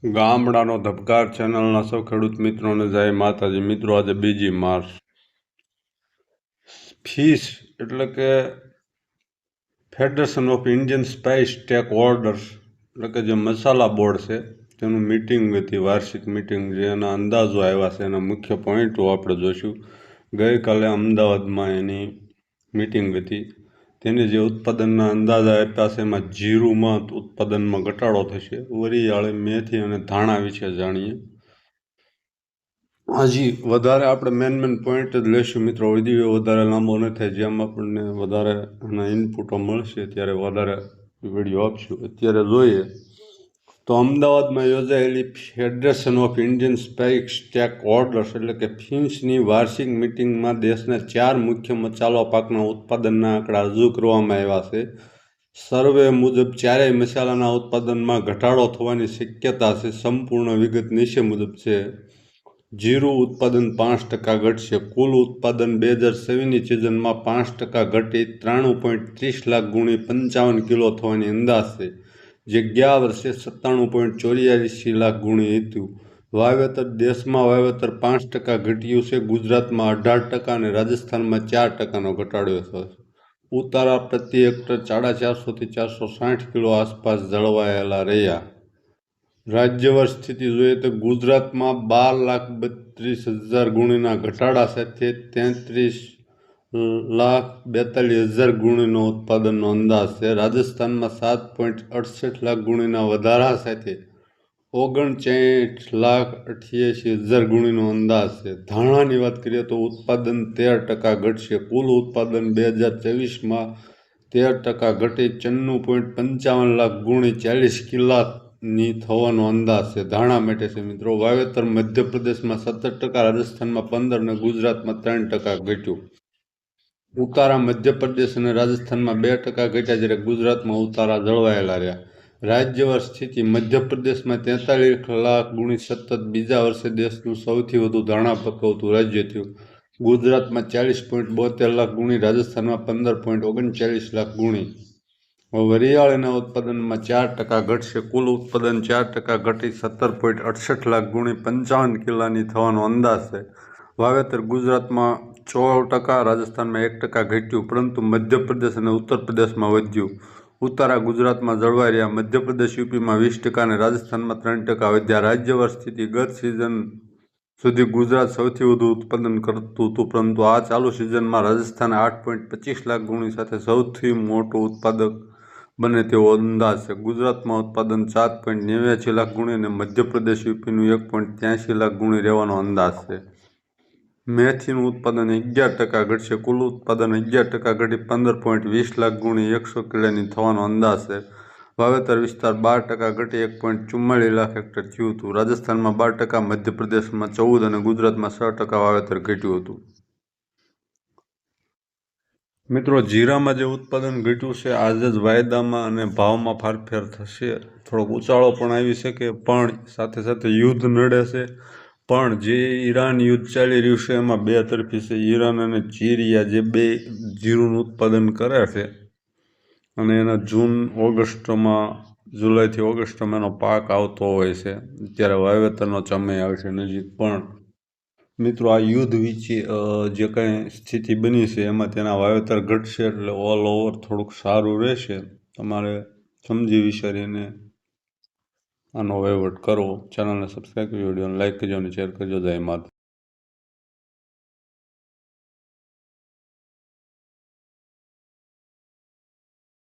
ગામડાનો ધબકાર ચેનલના સૌ ખેડૂત મિત્રોને જય માતાજી. મિત્રો, આજે 2 માર્ચ. ફિશ એટલે કે federation of Indian spice stack holders એટલે કે જે મસાલા બોર્ડ છે તેનું મિટિંગ હતી, વાર્ષિક મિટિંગ. જેના અંદાજો આવ્યા છે, એના મુખ્ય પોઈન્ટો આપણે જોઈશું. ગઈકાલે અમદાવાદમાં એની મિટિંગ હતી. તેની જે ઉત્પાદનના અંદાજા આપ્યા છે એમાં જીરુમાં ઉત્પાદનમાં ઘટાડો થશે. વરિયાળી, મેથી અને ધાણા વિશે જાણીએ. હજી વધારે આપણે મેન પોઈન્ટ જ લઈશું મિત્રો. વિડીયો વધારે લાંબો ન થાય. જેમ આપણને વધારે એના ઇનપુટો મળશે ત્યારે વધારે વિડીયો આપશું. અત્યારે જોઈએ તો અમદાવાદમાં યોજાયેલી federation of Indian spice stack holders એટલે કે ફિન્સની વાર્ષિક મિટિંગમાં દેશના 4 મુખ્ય મસાલા પાકના ઉત્પાદનના આંકડા રજૂ કરવામાં આવ્યા છે. સર્વે મુજબ ચારેય મસાલાના ઉત્પાદનમાં ઘટાડો થવાની શક્યતા છે. સંપૂર્ણ વિગત નીચે મુજબ છે. જીરું ઉત્પાદન 5% ઘટશે. કુલ ઉત્પાદન 2026ની સિઝનમાં 5% ઘટી 93.30 લાખ ગુણી 55 કિલો થવાની અંદાજ છે, જે ગયા વર્ષે 97.84 લાખ ગુણી હતું. વાવેતર દેશમાં વાવેતર 5% ઘટ્યું છે. ગુજરાતમાં 18% અને રાજસ્થાનમાં 4%નો ઘટાડો થયો છે. ઉતારા પ્રતિ હેક્ટર 450 થી 460 કિલો આસપાસ જળવાયેલા રહ્યા. રાજ્યવાર સ્થિતિ જોઈએ તો ગુજરાતમાં 12,32,000 ગુણીના ઘટાડા સાથે 33,42,000 ગુણીનો ઉત્પાદનનો અંદાજ છે. રાજસ્થાનમાં 7.68 લાખ ગુણીના વધારા સાથે 59,88,000 ગુણીનો અંદાજ છે. ધાણાની વાત કરીએ તો ઉત્પાદન 13% ઘટશે. કુલ ઉત્પાદન 2024માં 13% ઘટી 94.55 લાખ ગુણી 40 કિલ્લાની થવાનો અંદાજ છે. ધાણા માટે છે મિત્રો. વાવેતર મધ્યપ્રદેશમાં 17%, રાજસ્થાનમાં 15% અને ગુજરાતમાં 3% ઘટ્યું. ઉતારા મધ્યપ્રદેશ અને રાજસ્થાનમાં 2% ઘટ્યા, જ્યારે ગુજરાતમાં ઉતારા જળવાયેલા રહ્યા. રાજ્યવાર સ્થિતિ મધ્યપ્રદેશમાં 43 લાખ ગુણી સતત બીજા વર્ષે દેશનું સૌથી વધુ ધાણા પકવતું રાજ્ય થયું. ગુજરાતમાં 40.72 લાખ ગુણી, રાજસ્થાનમાં 15.39 લાખ ગુણી. વરિયાળીના ઉત્પાદનમાં 4% ઘટશે. કુલ ઉત્પાદન 4% ઘટી 17.68 લાખ ગુણી 55 કિલ્લાની થવાનો અંદાજ છે. વાવેતર ગુજરાતમાં 16%, રાજસ્થાનમાં 1% ઘટ્યું, પરંતુ મધ્યપ્રદેશ અને ઉત્તર પ્રદેશમાં વધ્યું. ઉતારા ગુજરાતમાં જળવાઈ રહ્યા. મધ્યપ્રદેશ, યુપીમાં 20% અને રાજસ્થાનમાં 3% વધ્યા. રાજ્યવાર સ્થિતિ ગત સિઝન સુધી ગુજરાત સૌથી વધુ ઉત્પાદન કરતું હતું, પરંતુ આ ચાલુ સિઝનમાં રાજસ્થાન 8.25 લાખ ગુણી સાથે સૌથી મોટું ઉત્પાદક બને તેવો અંદાજ છે. ગુજરાતમાં ઉત્પાદન 7.89 લાખ ગુણી અને મધ્યપ્રદેશ, યુપીનું 1.83 લાખ ગુણી રહેવાનો અંદાજ છે. મેથીનું ઉત્પાદન 11% ઘટશે. કુલ ઉત્પાદન 11% ઘટી 15.20 લાખ ગુણી 100 કિલોની થવાનો અંદાજ છે. વાવેતર વિસ્તાર 12% ઘટી 1.44 લાખ હેક્ટર થયું હતું. રાજસ્થાનમાં 12%, મધ્યપ્રદેશમાં 14% અને ગુજરાતમાં 6% વાવેતર ઘટ્યું હતું. મિત્રો, જીરામાં જે ઉત્પાદન ઘટ્યું છે, આજે જ વાયદામાં અને ભાવમાં ફેરફાર થશે. થોડોક ઉછાળો પણ આવી શકે, પણ સાથે સાથે યુદ્ધ નડે છે. પણ જે ઈરાન યુદ્ધ ચાલી રહ્યું છે એમાં બે તરફી છે. ઈરાન અને સિરિયા જે બે જીરુંનું ઉત્પાદન કરે છે અને એના જુલાઈથી ઓગસ્ટમાં એનો પાક આવતો હોય છે. ત્યારે વાવેતરનો સમય આવશે નજીક. પણ મિત્રો, આ યુદ્ધ વિશે જે કંઈ સ્થિતિ બની છે એમાં તેના વાવેતર ઘટશે, એટલે ઓલ ઓવર થોડુંક સારું રહેશે. તમારે સમજી વિચારીને આનો વહીવટ કરવો. ચેનલને સબસ્ક્રાઈબ કરી, વિડીયોને લાઈક કરજો અને શેર કરજો. જય માતા.